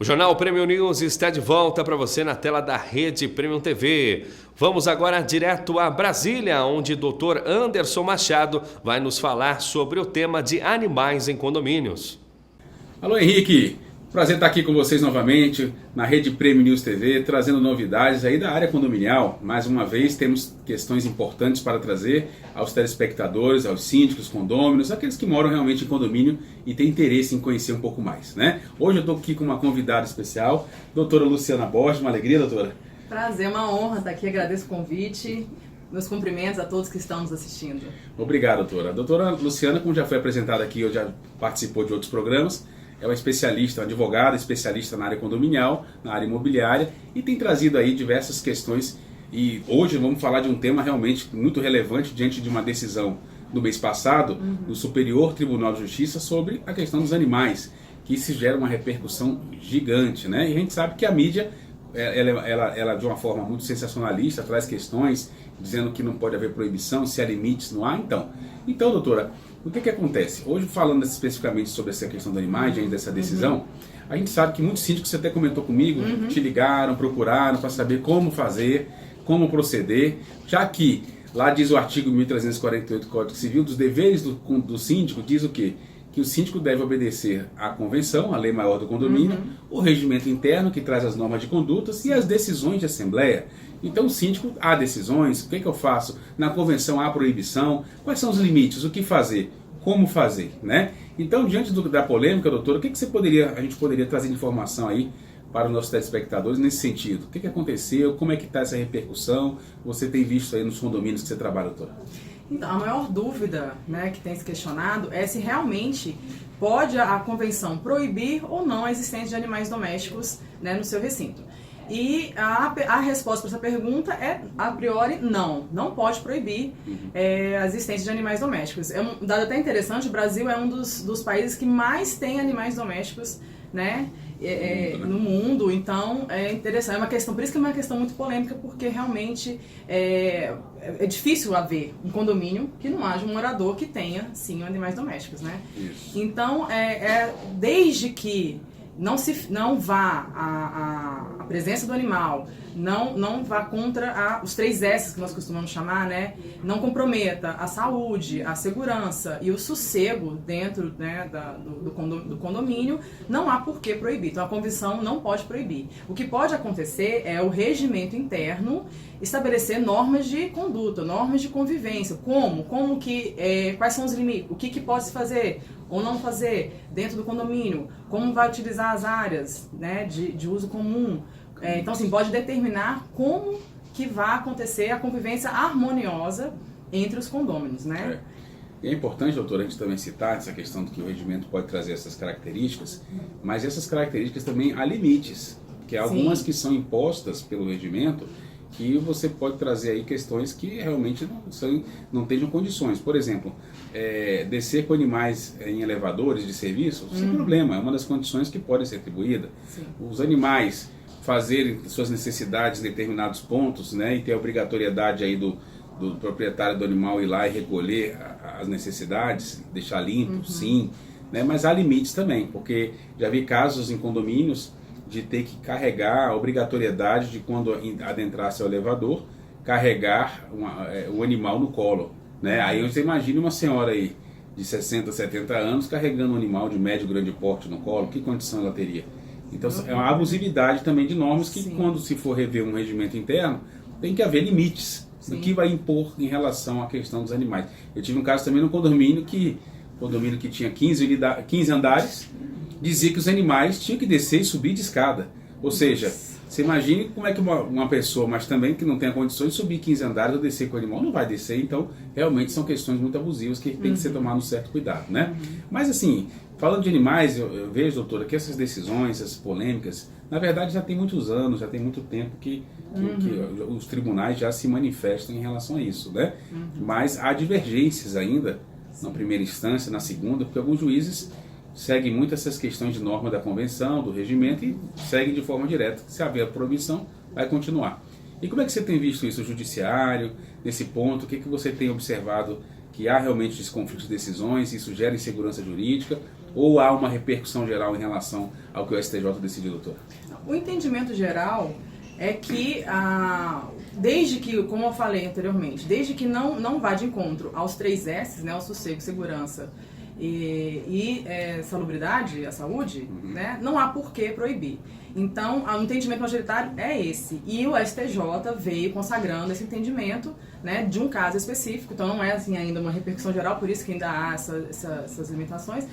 O Jornal Premium News está de volta para você na tela da Rede Premium TV. Vamos agora direto a Brasília, onde o Dr. Anderson Machado vai nos falar sobre o tema de animais em condomínios. Alô Henrique, prazer estar aqui com vocês novamente na Rede Premium News TV, trazendo novidades aí da área condominial. Mais uma vez temos questões importantes para trazer aos telespectadores, aos síndicos, condôminos, aqueles que moram realmente em condomínio e têm interesse em conhecer um pouco mais, né? Hoje eu estou aqui com uma convidada especial, doutora Luciana Borges. Uma alegria, doutora? Prazer, uma honra estar aqui, agradeço o convite. Meus cumprimentos a todos que estão nos assistindo. Obrigado, doutora. A doutora Luciana, como já foi apresentada aqui, eu já participou de outros programas, é uma especialista, uma advogada, especialista na área condominial, na área imobiliária, e tem trazido aí diversas questões. E hoje vamos falar de um tema realmente muito relevante diante de uma decisão do mês passado do Superior Tribunal de Justiça sobre a questão dos animais, que isso gera uma repercussão gigante, né? E a gente sabe que a mídia, ela de uma forma muito sensacionalista, traz questões dizendo que não pode haver proibição, se há limites no ar. Então, doutora, o que acontece? Hoje, falando especificamente sobre essa questão dos animais, diante dessa decisão, a gente sabe que muitos síndicos, você até comentou comigo, te ligaram, procuraram para saber como fazer, como proceder, já que lá diz o artigo 1348 do Código Civil, dos deveres do síndico, diz o quê? Que o síndico deve obedecer à convenção, à lei maior do condomínio, o regimento interno que traz as normas de condutas e as decisões de assembleia. Então o síndico, há decisões, o que eu faço? Na convenção há proibição, quais são os limites, o que fazer, como fazer, né? Então, diante da polêmica, doutora, o que a gente poderia trazer de informação aí para os nossos telespectadores nesse sentido? O que aconteceu, como é que está essa repercussão? Você tem visto aí nos condomínios que você trabalha, doutora? Então, a maior dúvida, né, que tem se questionado é se realmente pode a convenção proibir ou não a existência de animais domésticos, né, no seu recinto. E a resposta para essa pergunta é, a priori, não pode proibir a existência de animais domésticos. É um dado até interessante, o Brasil é um dos países que mais tem animais domésticos, né, no mundo. Então é interessante, é uma questão, por isso que é uma questão muito polêmica, porque realmente é difícil haver um condomínio que não haja um morador que tenha, sim, animais domésticos, né? Isso. Então, desde que não vá a presença do animal, não vá contra os 3 S's que nós costumamos chamar, né? Não comprometa a saúde, a segurança e o sossego dentro, né, do condomínio, não há por que proibir. Então a convenção não pode proibir. O que pode acontecer é o regimento interno estabelecer normas de conduta, normas de convivência. Quais são os limites, o que pode se fazer ou não fazer dentro do condomínio, como vai utilizar as áreas, né, de uso comum. Então, assim, pode determinar como que vai acontecer a convivência harmoniosa entre os condôminos, né? E é importante, doutora, a gente também citar essa questão de que o regimento pode trazer essas características, mas essas características também há limites, que há algumas que são impostas pelo regimento, que você pode trazer aí questões que realmente não tenham condições. Por exemplo, descer com animais em elevadores de serviço, sem problema, é uma das condições que pode ser atribuída. Sim. Os animais fazerem suas necessidades em determinados pontos, né, e ter a obrigatoriedade aí do proprietário do animal ir lá e recolher as necessidades, deixar limpo, sim, né, mas há limites também, porque já vi casos em condomínios de ter que carregar a obrigatoriedade de, quando adentrasse ao elevador, carregar o animal no colo, né? Aí você imagina uma senhora aí de 60, 70 anos carregando um animal de médio, grande porte no colo, que condição ela teria? Então é uma abusividade também de normas que, quando se for rever um regimento interno, tem que haver limites do que vai impor em relação à questão dos animais. Eu tive um caso também no condomínio que tinha 15 andares, dizia que os animais tinham que descer e subir de escada. Ou seja, você imagine como é que uma pessoa, mas também que não tenha condições de subir 15 andares ou descer com o animal, não vai descer. Então, realmente são questões muito abusivas que tem que ser tomado um certo cuidado, né? Mas assim, falando de animais, eu vejo, doutora, que essas decisões, essas polêmicas, na verdade já tem muitos anos, já tem muito tempo que os tribunais já se manifestam em relação a isso, né? Mas há divergências ainda, na primeira instância, na segunda, porque alguns juízes seguem muito essas questões de norma da convenção, do regimento, e seguem de forma direta. Se haver a proibição, vai continuar. E como é que você tem visto isso, o judiciário, nesse ponto? O que você tem observado que há realmente esse conflito de decisões, isso gera insegurança jurídica? Ou há uma repercussão geral em relação ao que o STJ decidiu, doutor? O entendimento geral é que, desde que, como eu falei anteriormente, desde que não vá de encontro aos 3 S's, né, o sossego, segurança e salubridade, a saúde, né, não há por que proibir. Então, o entendimento majoritário é esse. E o STJ veio consagrando esse entendimento, né, de um caso específico. Então, não é assim, ainda uma repercussão geral, por isso que ainda há essas limitações,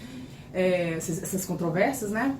essas controvérsias, né?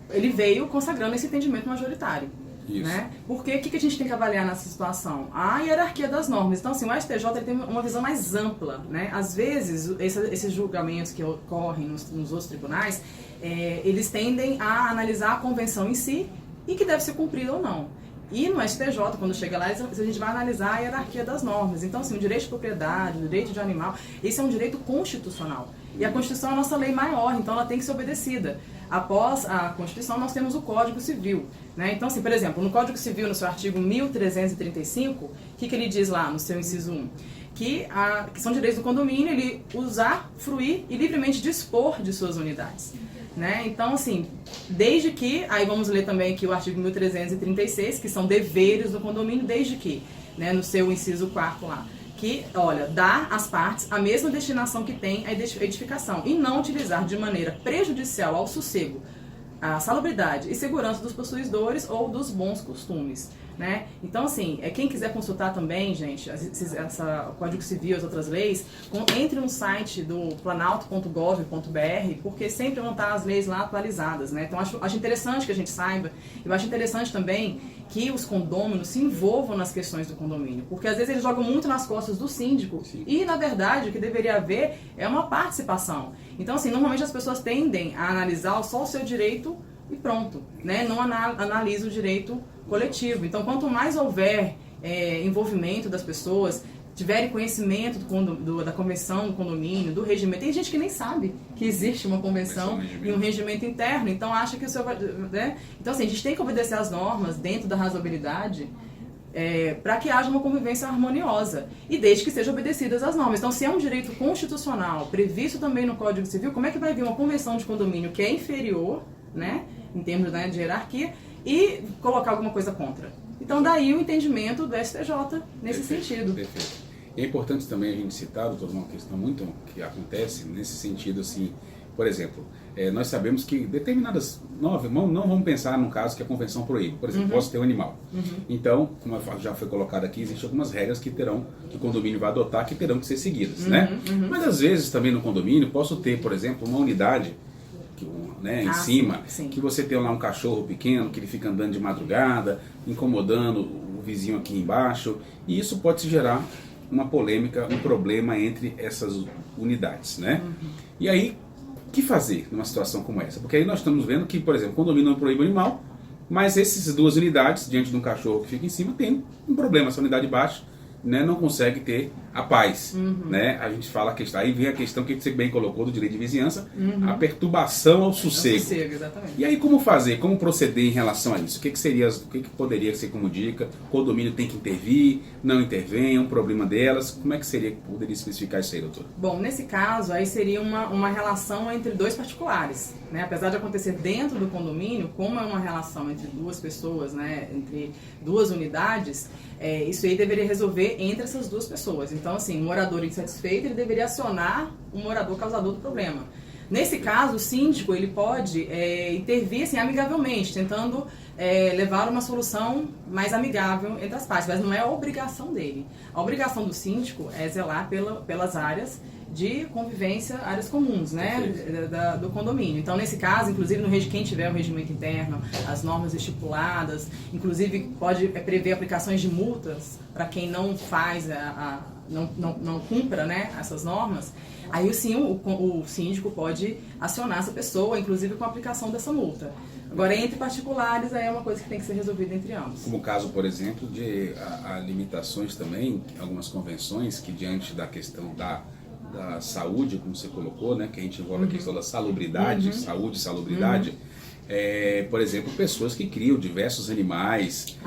Ele veio consagrando esse entendimento majoritário. Né? Porque o que a gente tem que avaliar nessa situação? A hierarquia das normas. Então, assim, o STJ ele tem uma visão mais ampla. Né? Às vezes, esses julgamentos que ocorrem nos outros tribunais, eles tendem a analisar a convenção em si e que deve ser cumprida ou não. E no STJ, quando chega lá, a gente vai analisar a hierarquia das normas. Então, assim, o direito de propriedade, o direito de animal, esse é um direito constitucional. E a Constituição é a nossa lei maior, então ela tem que ser obedecida. Após a Constituição, nós temos o Código Civil. Né? Então, assim, por exemplo, no Código Civil, no seu artigo 1335, o que ele diz lá no seu inciso 1? Que são direitos do condomínio ele usar, fruir e livremente dispor de suas unidades. Né? Então, assim, desde que, aí vamos ler também aqui o artigo 1336, que são deveres do condomínio, desde que, né, no seu inciso 4º lá, que, olha, dar às partes a mesma destinação que tem a edificação e não utilizar de maneira prejudicial ao sossego, à salubridade e segurança dos possuidores ou dos bons costumes. Né? Então, assim, quem quiser consultar também, gente, o Código Civil, as outras leis, entre no site do planalto.gov.br, porque sempre vão estar as leis lá atualizadas. Né? Então, acho interessante que a gente saiba. Eu acho interessante também que os condôminos se envolvam nas questões do condomínio, porque às vezes eles jogam muito nas costas do síndico. Sim. E, na verdade, o que deveria haver é uma participação. Então, assim, normalmente as pessoas tendem a analisar só o seu direito e pronto, né? Não analisa o direito coletivo. Então, quanto mais houver envolvimento das pessoas, tiverem conhecimento da convenção do condomínio, do regimento, tem gente que nem sabe que existe uma convenção e um regimento interno, então acha que o seu... Né? Então, assim, a gente tem que obedecer às normas dentro da razoabilidade para que haja uma convivência harmoniosa e desde que sejam obedecidas as normas. Então, se é um direito constitucional previsto também no Código Civil, como é que vai vir uma convenção de condomínio que é inferior, né, em termos, né, de hierarquia, e colocar alguma coisa contra? Então, daí o entendimento do STJ nesse sentido. Perfeito. É importante também a gente citar, doutor, uma questão muito que acontece nesse sentido, assim, por exemplo, nós sabemos que determinadas... Não vamos pensar num caso que a convenção proíbe. Por exemplo, posso ter um animal. Então, como já foi colocado aqui, existem algumas regras que o condomínio vai adotar que terão que ser seguidas, né? Mas às vezes também no condomínio posso ter, por exemplo, uma unidade né, em cima, sim. Que você tem lá um cachorro pequeno que ele fica andando de madrugada, incomodando o vizinho aqui embaixo, e isso pode se gerar uma polêmica, um problema entre essas unidades, né? E aí, o que fazer numa situação como essa? Porque aí nós estamos vendo que, por exemplo, o condomínio não proíbe o animal, mas essas duas unidades, diante de um cachorro que fica em cima, tem um problema. Essa unidade baixa, né, não consegue ter a paz, né? A gente fala que aí vem a questão que você bem colocou do direito de vizinhança, a perturbação ao sossego. Exatamente. E aí como fazer, como proceder em relação a isso? O que poderia ser como dica? O condomínio tem que intervir, não intervém, é um problema delas. Como é que poderia especificar isso aí, doutor? Bom, nesse caso aí seria uma relação entre dois particulares, né? Apesar de acontecer dentro do condomínio, como é uma relação entre duas pessoas, né, entre duas unidades, isso aí deveria resolver entre essas duas pessoas. Então, assim, o morador insatisfeito, ele deveria acionar o morador causador do problema. Nesse caso, o síndico, ele pode intervir, assim, amigavelmente, tentando levar uma solução mais amigável entre as partes, mas não é a obrigação dele. A obrigação do síndico é zelar pelas áreas de convivência, áreas comuns, né, do condomínio. Então, nesse caso, inclusive, quem tiver o regimento interno, as normas estipuladas, inclusive pode prever aplicações de multas para quem não faz, não cumpra, né, essas normas, aí sim o síndico pode acionar essa pessoa, inclusive com a aplicação dessa multa. Agora, entre particulares, aí é uma coisa que tem que ser resolvida entre ambos. Como o caso, por exemplo, de limitações também, algumas convenções que diante da questão da saúde, como você colocou, né, que a gente envolve a questão da salubridade, saúde e salubridade, por exemplo, pessoas que criam diversos animais,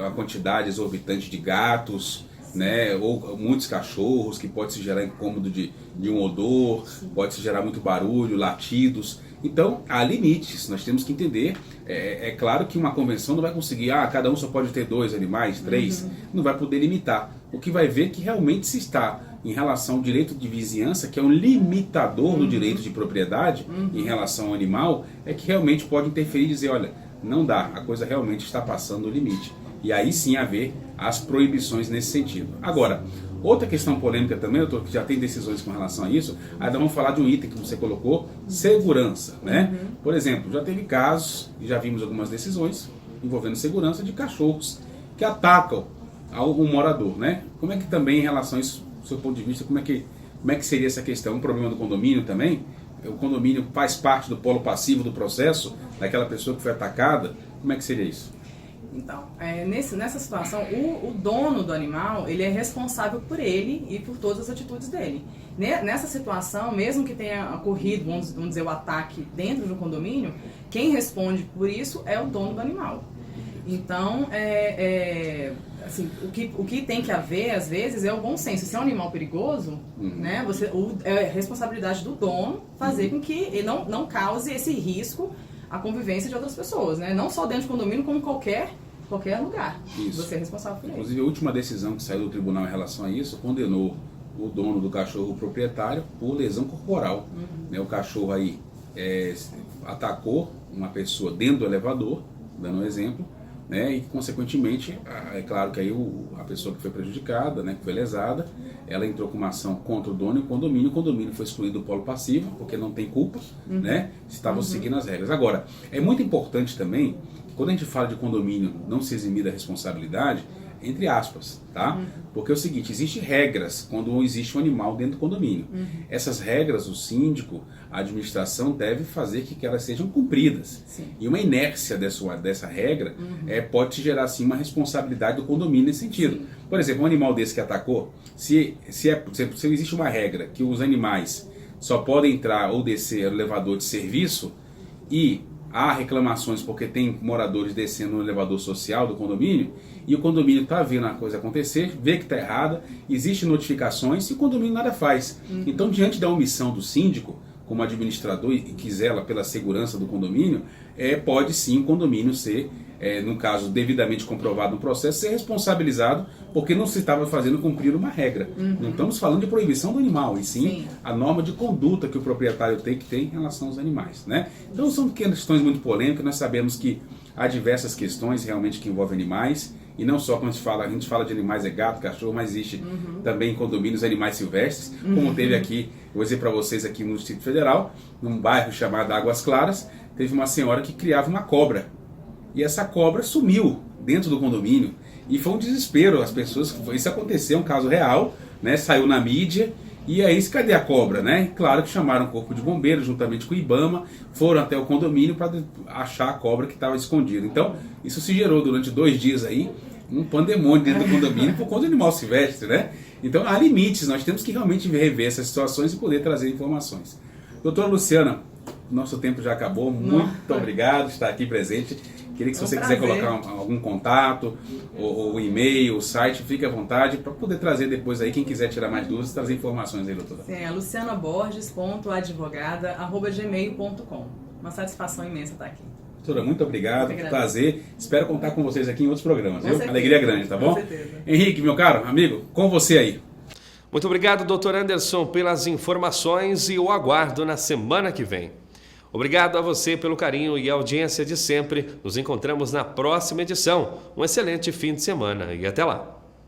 a quantidade exorbitante de gatos, né? Ou muitos cachorros, que pode se gerar incômodo de um odor, pode se gerar muito barulho, latidos. Então, há limites, nós temos que entender. É claro que uma convenção não vai conseguir, cada um só pode ter 2 animais, 3, não vai poder limitar. O que vai ver que realmente se está em relação ao direito de vizinhança, que é um limitador do direito de propriedade em relação ao animal, é que realmente pode interferir e dizer, olha, não dá, a coisa realmente está passando o limite. E aí sim haver as proibições nesse sentido. Agora, outra questão polêmica também, doutor, que já tem decisões com relação a isso, ainda vamos falar de um item que você colocou, segurança, né? Por exemplo, já teve casos, e já vimos algumas decisões envolvendo segurança de cachorros que atacam um morador, né? Como é que também em relação a isso, do seu ponto de vista, como é que seria essa questão? Um problema do condomínio também? O condomínio faz parte do polo passivo do processo, daquela pessoa que foi atacada? Como é que seria isso? Então, nessa situação, o dono do animal, ele é responsável por ele e por todas as atitudes dele. Nessa situação, mesmo que tenha ocorrido, vamos dizer, o ataque dentro do condomínio, quem responde por isso é o dono do animal. Então, assim, o que tem que haver, às vezes, é o bom senso. Se é um animal perigoso, né, é responsabilidade do dono fazer com que ele não cause esse risco à convivência de outras pessoas, né? Não só dentro do condomínio, como qualquer lugar. Isso. Você é responsável por ele. Inclusive, a última decisão que saiu do tribunal em relação a isso condenou o dono do cachorro, o proprietário, por lesão corporal. Né, o cachorro aí atacou uma pessoa dentro do elevador, dando um exemplo, né, e consequentemente, é claro que aí a pessoa que foi prejudicada, né, que foi lesada, ela entrou com uma ação contra o dono e o condomínio foi excluído do polo passivo, porque não tem culpa, né, estavam seguindo as regras. Agora, é muito importante também, quando a gente fala de condomínio não se eximir da responsabilidade, entre aspas, tá? Porque é o seguinte, existem regras quando existe um animal dentro do condomínio. Essas regras, o síndico, a administração deve fazer que elas sejam cumpridas. Sim. E uma inércia dessa regra pode gerar, sim, uma responsabilidade do condomínio nesse sentido. Sim. Por exemplo, um animal desse que atacou, se existe uma regra que os animais só podem entrar ou descer no elevador de serviço e há reclamações porque tem moradores descendo no elevador social do condomínio e o condomínio está vendo a coisa acontecer, vê que está errada, existem notificações e o condomínio nada faz. Então, diante da omissão do síndico, como administrador e que zela pela segurança do condomínio, pode sim o condomínio ser, no caso devidamente comprovado no processo, ser responsabilizado porque não se estava fazendo cumprir uma regra. Não estamos falando de proibição do animal, e sim a norma de conduta que o proprietário tem que ter em relação aos animais, né? Então são questões muito polêmicas, nós sabemos que há diversas questões realmente que envolvem animais, e não só quando a gente fala de animais, gato, cachorro, mas existe também em condomínios animais silvestres, como teve aqui, eu vou dizer para vocês aqui no Distrito Federal, num bairro chamado Águas Claras, teve uma senhora que criava uma cobra, e essa cobra sumiu dentro do condomínio, e foi um desespero, as pessoas, isso aconteceu, um caso real, né, saiu na mídia, e aí, cadê a cobra, né? Claro que chamaram o corpo de bombeiros juntamente com o IBAMA, foram até o condomínio para achar a cobra que estava escondida. Então, isso se gerou durante 2 dias aí, um pandemônio dentro do condomínio por conta do animal silvestre, né? Então, há limites, nós temos que realmente rever essas situações e poder trazer informações. Doutora Luciana, nosso tempo já acabou, muito obrigado por estar aqui presente. Queria que se você quiser colocar algum contato, ou e-mail, o site, fique à vontade para poder trazer depois aí, quem quiser tirar mais dúvidas, trazer informações aí, doutora. Sim, é lucianaborges.advogada@gmail.com. Uma satisfação imensa estar aqui. Doutora, muito obrigado, prazer. Espero contar com vocês aqui em outros programas, viu? Certeza. Alegria grande, tá bom? Com certeza. Henrique, meu caro amigo, com você aí. Muito obrigado, doutor Anderson, pelas informações e o aguardo na semana que vem. Obrigado a você pelo carinho e audiência de sempre. Nos encontramos na próxima edição. Um excelente fim de semana e até lá.